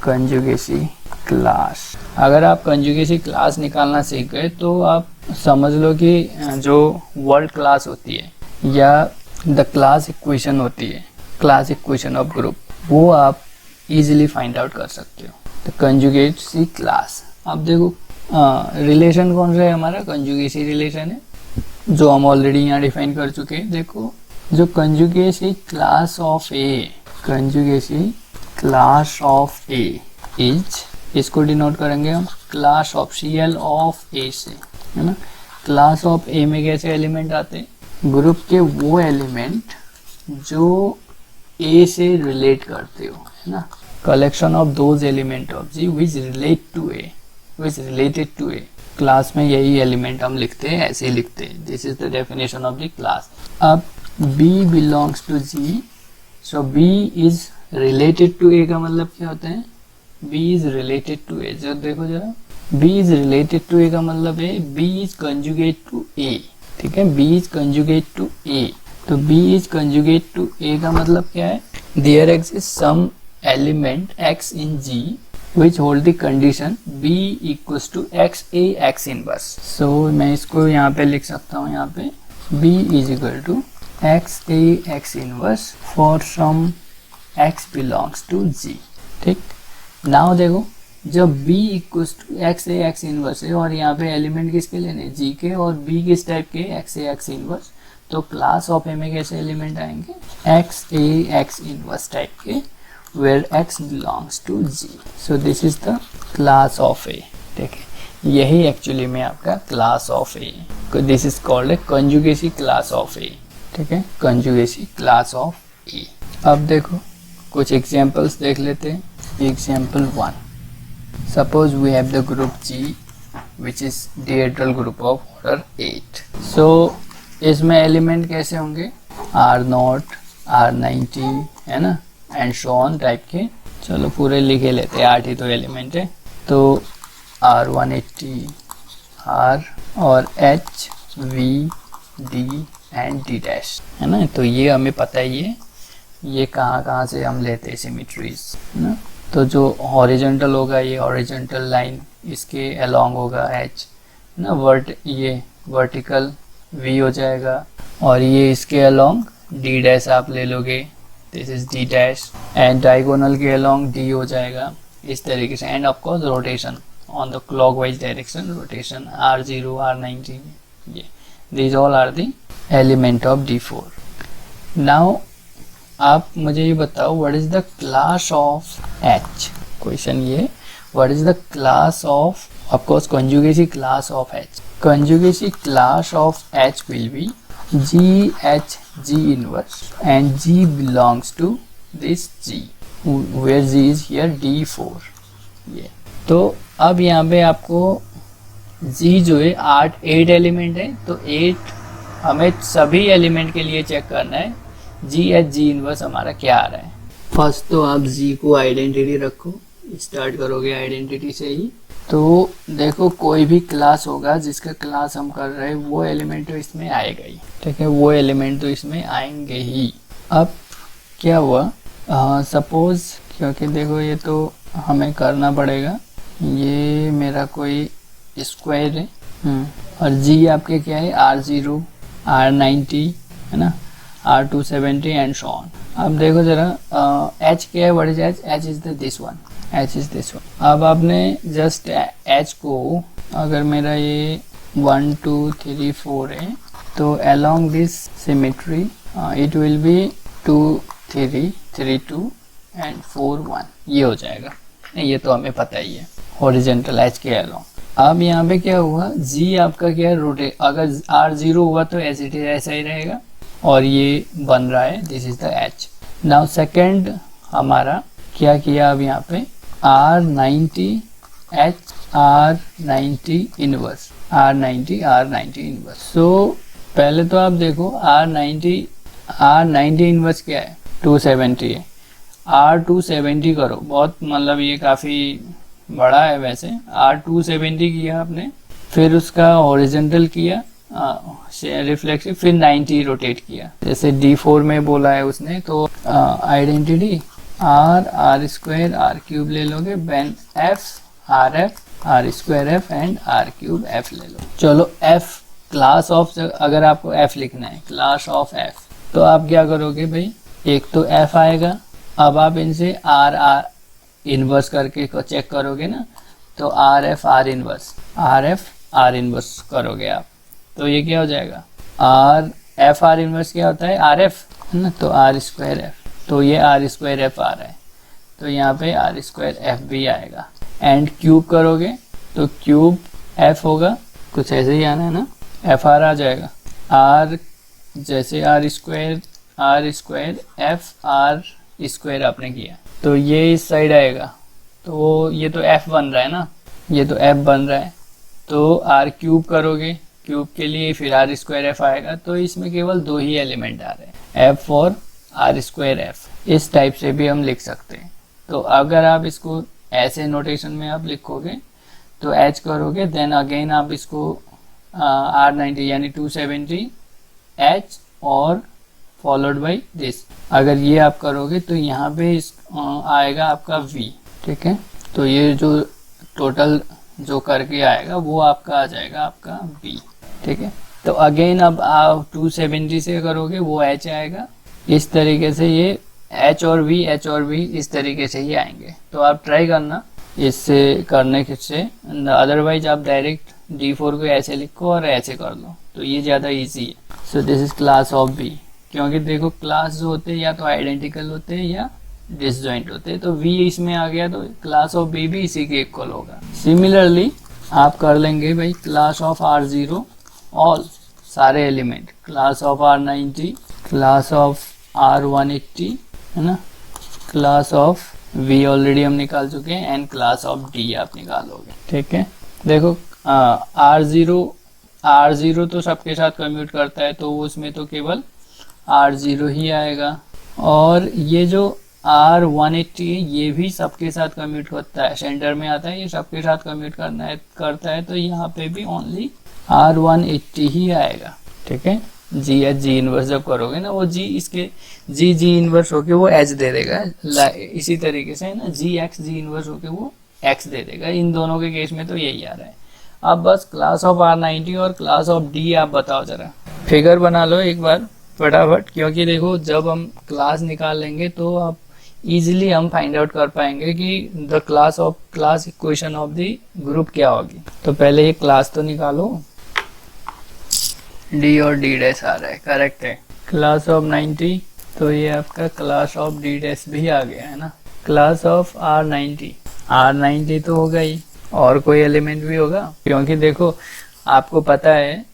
कंजुगेसी class. अगर आप कंजुगेसी class निकालना सीख गए तो आप समझ लो कि जो वर्ड क्लास होती है या द क्लास इक्वेशन होती है, क्लास इक्वेशन ऑफ ग्रुप, वो आप इजीली फाइंड आउट कर सकते हो। तो कंजुगेसी क्लास, अब देखो रिलेशन कौन सा है हमारा, कंजुगेसी रिलेशन है जो हम ऑलरेडी यहाँ डिफाइन कर चुके हैं। देखो जो conjugacy class of A, conjugacy class of A is, इसको डिनोट करेंगे हम class of CL of A से, है ना। क्लास ऑफ ए में कैसे एलिमेंट आते हैं, ग्रुप के वो एलिमेंट जो ए से रिलेट करते हो, है ना। Collection of those element of G which relate to A, which related to A. Class में यही एलिमेंट हम लिखते हैं, ऐसे ही लिखते हैं। This is the definition of the class. अब B belongs to G, so B is related to A का मतलब क्या होता है, B is related to A। जो देखो जरा, B is related to A का मतलब है B is conjugate to A, ठीक है। B is conjugate to A, तो B is conjugate to A का मतलब क्या है, there exist some element X in G which hold the condition B equals to XA X inverse। so मैं इसको यहाँ पे लिख सकता हूँ, यहाँ पे B is equal to XA X inverse for some X belongs to G, ठीक। now देखो जब B equals to XA X inverse है और यहाँ पे एलिमेंट किसके लेने, G के, और B किस टाइप के, XA X inverse, तो क्लास ऑफ ए में कैसे एलिमेंट आएंगे, XA X inverse टाइप के, where X belongs to G। so this is the class of A, ठीक है। यही एक्चुअली में आपका class of A, this is called a conjugacy class of A, ठीक है, कंजुगेसी क्लास ऑफ A। अब देखो कुछ एग्जांपल्स देख लेते हैं। Example 1, suppose we have the group G which is diedral group of order 8। so इसमें एलिमेंट कैसे होंगे, R0, R90, है ना, एंड सो ऑन टाइप के। चलो पूरे लिखे लेते हैं, 8 ही तो एलिमेंट है, तो R180, R और H, V, D and D dash, है ना। तो ये हमें पता ही है, ये कहाँ से हम लेते हैं सिमेट्रीज, है ना। तो जो हॉरिजॉन्टल होगा, ये हॉरिजॉन्टल लाइन इसके अलोंग होगा H, है ना। ये वर्टिकल V हो जाएगा, और ये इसके अलोंग D डैश आप ले लोगे, this is D dash, and diagonal के अलोंग D हो जाएगा इस तरीके से। End of course rotation on the clockwise direction, rotation R0, R90, ये these all are the element of D4। now आप मुझे ये बताओ, what is the class of H, question ये, what is the class of course conjugacy class of H, conjugacy class of H will be G H G inverse and G belongs to this G where G is here D4, ये। तो अब यहाँ पे आपको G जो है 8 element है, तो 8 हमें सभी एलिमेंट के लिए चेक करना है G H G इनवर्स हमारा क्या आ रहा है। फर्स्ट तो आप G को आइडेंटिटी रखो, स्टार्ट करोगे आइडेंटिटी से ही। तो देखो कोई भी क्लास होगा जिसका क्लास हम कर रहे हैं, वो एलिमेंट तो इसमें आएगा ही, ठीक है, वो एलिमेंट तो इसमें आएंगे ही। अब क्या हुआ, सपोज, क्योंकि देखो ये तो हमें करना पड़ेगा, ये मेरा कोई स्क्वायर है, और G आपके क्या है, R0, R90, है ना, R270 एंड सो ऑन। अब देखो जरा H क्या है, what is H, H is this one, H is this one. अब आपने जस्ट H को, अगर मेरा ये 1 2 3 4 है, तो along this symmetry it will be 2 3 3 2 and 4 1, ये हो जाएगा। ये तो हमें पता ही है, हॉरिजॉन्टल H के along। अब यहाँ पे क्या हुआ, G आपका क्या है, रोटेट, अगर R0 हुआ तो ऐसा ही रहेगा, और ये बन रहा है, this is the H। Now second हमारा क्या किया, अब यहाँ पे R90 H R90 inverse, R90 inverse. सो पहले तो आप देखो R90 इनवर्स क्या है, 270 है, R270 करो, बहुत मतलब ये काफ़ी बड़ा है वैसे। R270 किया आपने, फिर उसका हॉरिजॉन्टल किया रिफ्लेक्सिव, फिर 90 रोटेट किया, जैसे D4 में बोला है उसने। तो identity r square r cube ले लोगे, then f r square f and r cube f ले लो। चलो एफ क्लास ऑफ, अगर आपको एफ लिखना है क्लास ऑफ एफ, तो आप क्या करोगे भाई, एक तो एफ आएगा, अब आप इनसे आर आर इनवर्स करके चेक करोगे ना, तो आर एफ आर इनवर्स करोगे आप, तो ये क्या हो जाएगा, आर एफ आर इनवर्स क्या होता है, आर एफ है ना, तो आर स्क्वायर एफ, तो ये आर स्क्वायर एफ आ रहा है, तो यहाँ पे आर स्क्वायर एफ भी आएगा। एंड क्यूब करोगे तो क्यूब एफ होगा, कुछ ऐसे ही आना है ना, एफ आर आ जाएगा, आर जैसे r square f r square आपने किया, तो ये इस साइड आएगा, तो ये तो एफ बन रहा है ना, ये तो एफ बन रहा है, तो आर क्यूब करोगे, क्यूब के लिए फिर आर स्क्वायर एफ आएगा, तो इसमें केवल दो ही एलिमेंट आ रहे हैं, एफ और आर स्क्वायर एफ। इस टाइप से भी हम लिख सकते हैं। तो अगर आप इसको ऐसे नोटेशन में आप लिखोगे तो एच करोगे, देन अगेन आप इसको R90 यानी 270 एच और फॉलोड बाई दिस, अगर ये आप करोगे तो यहाँ पे आएगा आपका V, ठीक है, तो ये जो टोटल जो करके आएगा वो आपका आ जाएगा आपका V, ठीक है। तो अगेन अब आप 270 से करोगे वो H आएगा, इस तरीके से ये H और V इस तरीके से ही आएंगे। तो आप ट्राई करना इससे करने से, अदरवाइज आप डायरेक्ट D4 को ऐसे लिखो और ऐसे कर लो, तो ये ज़्यादा इजी है। So this is class of B, क्योंकि देखो क्लास जो होते हैं या तो आइडेंटिकल होते हैं या डिसजॉइंट होते हैं, तो V इसमें आ गया तो क्लास ऑफ B भी इसी के इक्वल होगा। सिमिलरली आप कर लेंगे भाई क्लास ऑफ R0 ऑल सारे element, class of R90, class of R180 है ना, क्लास ऑफ V ऑलरेडी हम निकाल चुके हैं, एंड क्लास ऑफ D आप निकालोगे, ठीक है। देखो R0 तो सबके साथ कम्यूट करता है, तो उसमें तो केवल R0 ही आएगा, और ये जो R180 है ये भी सबके साथ कम्यूट करता है, सेंटर में आता है, ये सबके साथ कम्यूट करता है, तो यहाँ पे भी ओनली R180 ही आएगा, ठीक है। जी इनवर्स जब करोगे ना, वो जी इसके जी इनवर्स होके वो एच दे देगा, इसी तरीके से है ना, जी इनवर्स होके वो एक्स दे देगा। इन दोनों के केस में तो यही आ रहा है। अब बस क्लास ऑफ R90 और क्लास ऑफ D आप बताओ जरा, फिगर बना लो एक बार फटाफट, क्योंकि देखो जब हम क्लास निकाल लेंगे तो आप इजीली हम फाइंड आउट कर पाएंगे कि the class equation of the group क्या होगी। तो पहले ये क्लास तो निकालो, D और D डैश आ रहा है, करेक्ट है। क्लास ऑफ 90, तो ये आपका क्लास ऑफ D डैश भी आ गया है ना। क्लास ऑफ R90 तो होगा ही, और कोई एलिमेंट भी होगा, क्योंकि देखो आपको पता है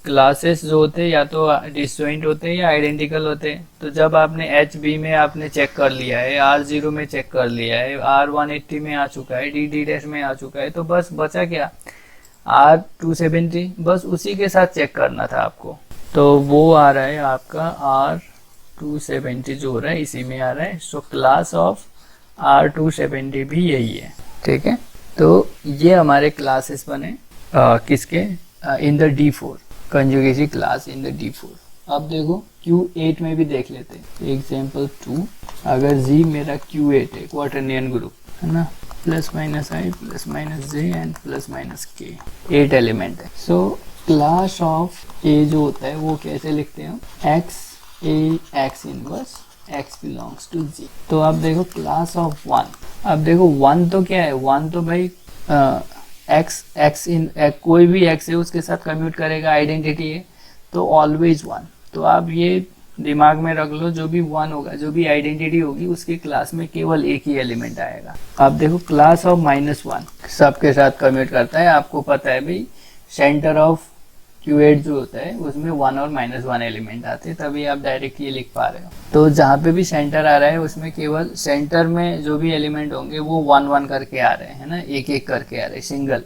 क्लासेस जो होते हैं या तो डिसजॉइंट होते हैं या आइडेंटिकल होते हैं। तो जब आपने HB में आपने चेक कर लिया है, R0 में चेक कर लिया है, R180 में आ चुका है, D डैश में आ चुका है, तो बस बचा क्या, R270, बस उसी के साथ चेक करना था आपको। तो वो आ रहा है आपका R270 जो हो रहा है इसी में आ रहा है। सो क्लास ऑफ R270 भी यही है, ठीक है। तो ये हमारे क्लासेस बने किसके, in the D4, conjugacy class in the D4। अब देखो Q8 में भी देख लेते हैं। एग्जाम्पल 2, अगर G मेरा Q8 है, क्वार्टरनियन ग्रुप है ना, plus minus I plus minus J and plus minus K, 8 element है। सो क्लास ऑफ A जो होता है वो कैसे लिखते हैं हम, X inverse X belongs to G। तो आप देखो क्लास ऑफ 1, अब देखो 1 तो क्या है, 1 तो भाई कोई भी X है उसके साथ कम्यूट करेगा, आइडेंटिटी है, तो ऑलवेज 1। तो आप ये दिमाग में रख लो, जो भी 1 होगा, जो भी आइडेंटिटी होगी उसकी क्लास में केवल एक ही एलिमेंट आएगा। अब देखो क्लास ऑफ -1 सबके साथ कम्यूट करता है, आपको पता है भाई सेंटर ऑफ Q8 जो होता है उसमें 1 और -1 एलिमेंट आते हैं, तभी आप डायरेक्ट ये लिख पा रहे हो। तो जहाँ पे भी सेंटर आ रहा है उसमें केवल सेंटर में जो भी एलिमेंट होंगे वो 1 करके आ रहे हैं ना, एक करके आ रहे हैं, single.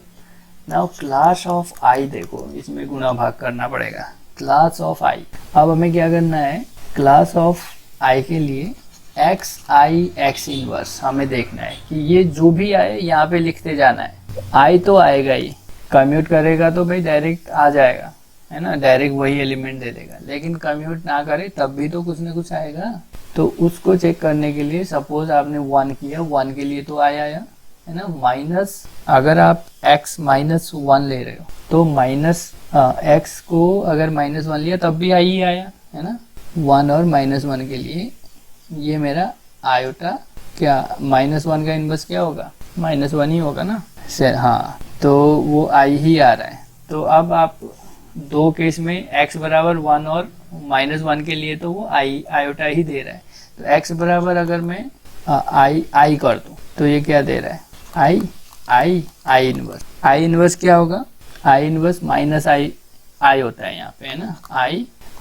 Now class of I देखो, इसमें गुणा भाग करना पड़ेगा, क्लास ऑफ I। अब हमें क्या करना है, क्लास ऑफ I के लिए X इनवर्स हमें देखना है कि ये जो भी आए यहाँ पे लिखते जाना है। I तो आएगा ही, कम्यूट करेगा तो भाई डायरेक्ट आ जाएगा, है ना, डायरेक्ट वही एलिमेंट दे देगा। लेकिन कम्यूट ना करे तब भी तो कुछ ना कुछ आएगा, तो उसको चेक करने के लिए सपोज आपने 1 किया, 1 के लिए तो आया है ना, माइनस, अगर आप x -1 ले रहे हो तो माइनस x को अगर -1 लिया तब भी आई ही आया है ना, 1 और -1 के लिए ये मेरा आयोटा क्या -1 का इन्वर्स क्या होगा, -1 ही होगा ना, हाँ, तो वो आई ही आ रहा है। तो अब आप दो केस में x बराबर 1 और -1 के लिए तो वो आयोटा ही दे रहा है। तो x बराबर अगर मैं आई कर दूं तो ये क्या दे रहा है, आई इनवर्स क्या होगा, आई इनवर्स माइनस आई होता है यहाँ पे है ना,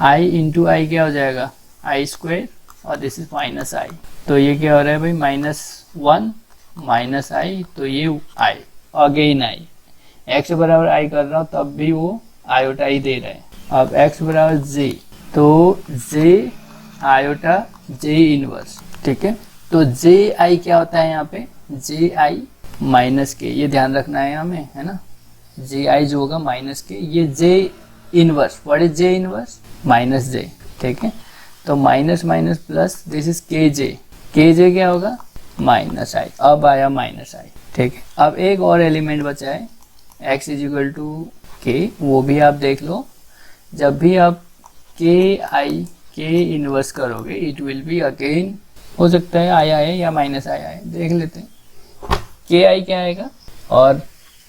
आई इंटू आई क्या हो जाएगा, आई स्क्वायर, और दिस इज माइनस आई। तो ये क्या हो रहा है भाई, -1 माइनस आई, तो ये आई अगेन आई, x बराबर आई कर रहा हूँ तब भी वो आयोटा ही दे रहा है। अब x बराबर j, तो j आयोटा j इनवर्स, ठीक है। तो j i क्या होता है यहाँ पे, j i माइनस के, ये ध्यान रखना है हमें है ना, j i जो होगा माइनस के, ये j inverse, what is j inverse, minus j, ठीक है। तो minus minus plus, this is के जे क्या होगा, माइनस आई, अब आया माइनस आई, ठीक है। अब एक और एलिमेंट बचा है x इज इक्वल टू के, वो भी आप देख लो, जब भी आप के इनवर्स करोगे इट विल बी अगेन, हो सकता है आया है या माइनस आया है, देख लेते हैं। के आई क्या आएगा और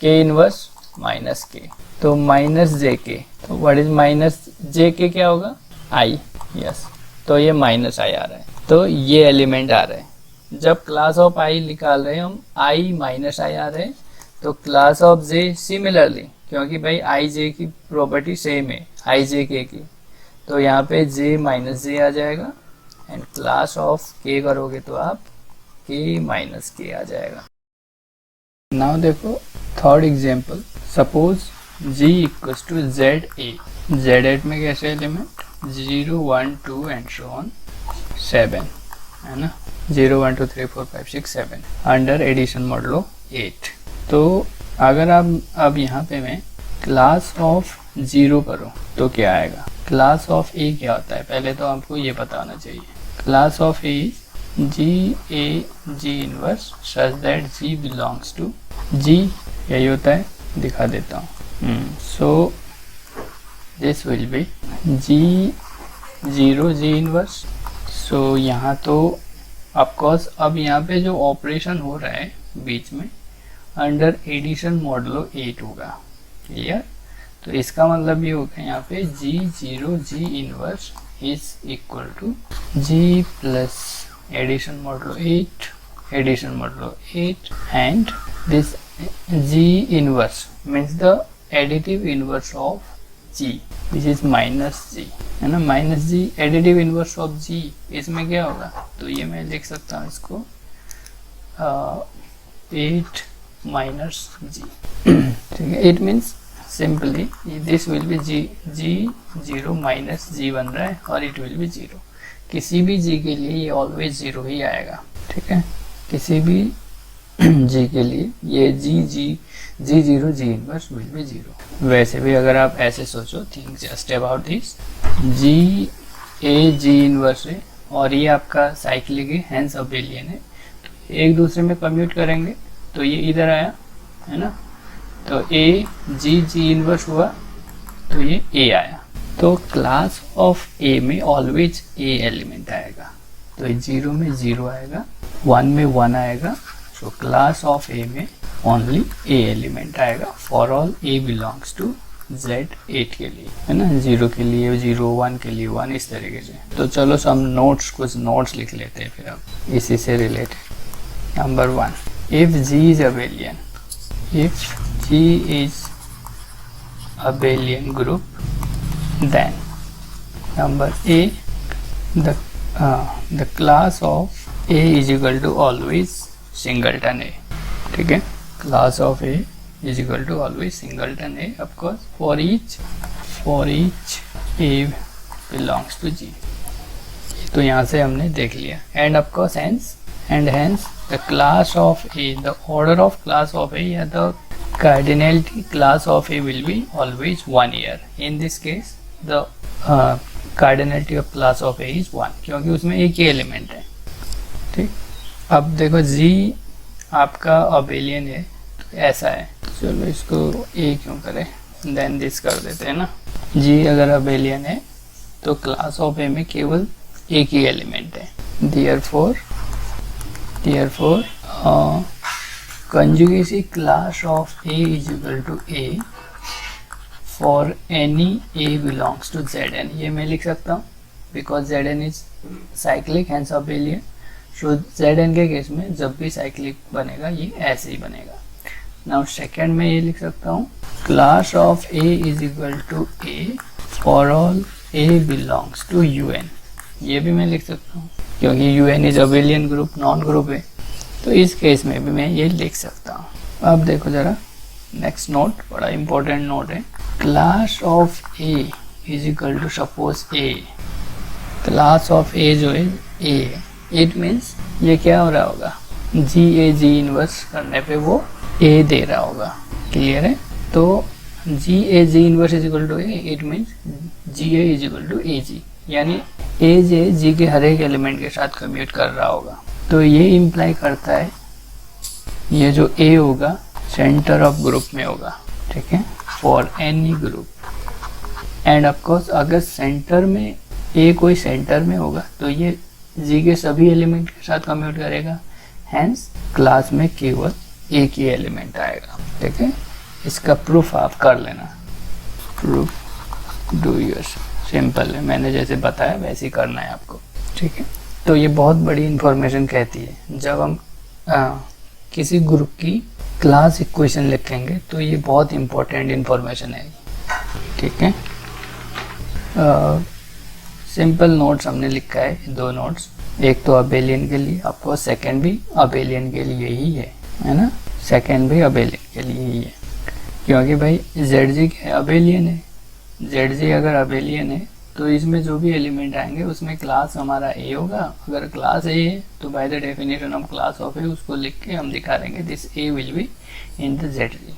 के इनवर्स माइनस के, तो माइनस जे के, तो व्हाट इज माइनस जे के क्या होगा, आई, यस, तो ये माइनस आई आ रहा है, तो ये एलिमेंट आ रहा है। जब क्लास ऑफ आई निकाल रहे हैं हम, आई माइनस आई आ रहे हैं, तो क्लास ऑफ जे सिमिलरली, क्योंकि भाई आई जे की प्रॉपर्टी सेम है आई जे के की, तो यहाँ पे j माइनस जे आ जाएगा, एंड क्लास ऑफ k करोगे तो आप k माइनस के आ जाएगा। नाउ देखो third example, suppose g equals to z8 में कैसे एलिमेंट 0 1 2 एंड सो ऑन 7 है ना, 0 1 2 3 4 5 6 7 अंडर एडिशन मॉडलो 8। तो अगर आप अब यहाँ पे मैं क्लास ऑफ 0 करो तो क्या आएगा, क्लास ऑफ ए क्या होता है, पहले तो आपको ये पता होना चाहिए। Class of A G inverse such that G belongs to G, यही होता है, दिखा देता हूँ। So this will be G inverse. So यहाँ तो ऑफकोर्स अब यहाँ पे जो ऑपरेशन हो रहा है बीच में अंडर एडिशन मॉडलो 8 होगा, क्लियर। तो इसका मतलब ये होगा यहाँ पे G inverse is equal to G plus addition modulo 8 and this G inverse means the additive inverse of G, this is minus G है ना, minus G additive inverse of G, इसमें क्या होगा, तो ये मैं लिख सकता हूँ इसको 8 माइनस जी, ठीक है। It means simply this will be G 0 minus G बन रहा है और इट विल बी 0, किसी भी जी के लिए ये ऑलवेज 0 ही आएगा, ठीक है, किसी भी जी के लिए ये जी 0 जी इनवर्स विल बी 0। वैसे भी अगर आप ऐसे सोचो, think just about this, G inverse है और ये आपका साइक्लिक है, हेंस अबेलियन है, तो एक दूसरे में कम्यूट करेंगे तो ये इधर आया है ना, तो जी इनवर्स हुआ तो ये ए आया, तो क्लास ऑफ ए में ऑलवेज ए एलिमेंट आएगा, तो 0 में 0 आएगा, 1 में 1 आएगा, सो क्लास ऑफ ए में ओनली ए एलिमेंट आएगा for all A belongs to z8 के लिए है ना, 0 के लिए 0, 1 के लिए 1, इस तरीके से। तो चलो हम कुछ नोट्स लिख लेते हैं फिर अब इसी से related. Number 1, if G is abelian, if G is abelian group, then number A, the class of A is equal to always singleton A, ठीक है, class of A is equal to always singleton A, of course for each A belongs to G, तो यहाँ से हमने देख लिया, and of course hence the class of A, the order of class of A या the cardinality class of A will be always 1 here. In this case the cardinality of class of A is 1, क्योंकि उसमें एक ही element है। ठीक, अब देखो जी आपका abelian है तो ऐसा है, चलो इसको ए क्यों करें, देन दिस कर देते हैं ना। जी अगर अबेलियन है तो क्लास ऑफ ए में केवल एक ही एलिमेंट है। Therefore conjugacy class of A is equal to A for any A belongs to Zn। ये मैं लिख सकता हूँ because Zn is cyclic hence abelian। so Zn के केस में जब भी साइक्लिक बनेगा ये ऐसे ही बनेगा। नाउ सेकेंड में ये लिख सकता हूँ class of A is equal to A for all A belongs to Un। ये भी मैं लिख सकता हूँ क्योंकि UN is abelian group, non group है, तो इस केस में भी मैं ये लिख सकता हूँ। अब देखो जरा नेक्स्ट नोट, बड़ा इंपॉर्टेंट नोट है। Class of A is equal to suppose A, class of A जो है ए, इट मीन्स ये क्या हो रहा होगा, जी इनवर्स करने पे वो ए दे रहा होगा। क्लियर है? तो G inverse is equal to A, it means G A is equal to A G, यानी ए जे जी के हर एक एलिमेंट के साथ कम्यूट कर रहा होगा। तो ये इम्प्लाई करता है ये जो ए होगा सेंटर ऑफ ग्रुप में होगा। ठीक है, for any group. And of course अगर सेंटर में ए कोई सेंटर में होगा तो ये जी के सभी एलिमेंट के साथ कम्यूट करेगा, हैंस क्लास में केवल एक ही एलिमेंट आएगा। ठीक है, इसका प्रूफ आप कर लेना, प्रूफ डू योर, सिंपल है, मैंने जैसे बताया वैसे ही करना है आपको। ठीक है, तो ये बहुत बड़ी इंफॉर्मेशन कहती है। जब हम किसी ग्रुप की क्लास इक्वेशन लिखेंगे तो ये बहुत इंपॉर्टेंट इंफॉर्मेशन है। ठीक है, सिंपल नोट्स हमने लिखा है, दो नोट्स, एक तो अबेलियन के लिए, आपको सेकंड भी अबेलियन के लिए ही है ना, सेकंड भी अबेलियन के लिए ही है, क्योंकि भाई जेड जी अबेलियन है। जेड जी अगर अबेलियन है तो इसमें जो भी एलिमेंट आएंगे उसमें क्लास हमारा ए होगा। अगर क्लास ए है तो by the definition of class of A उसको लिख के हम दिखा देंगे this A will be in the Z ji.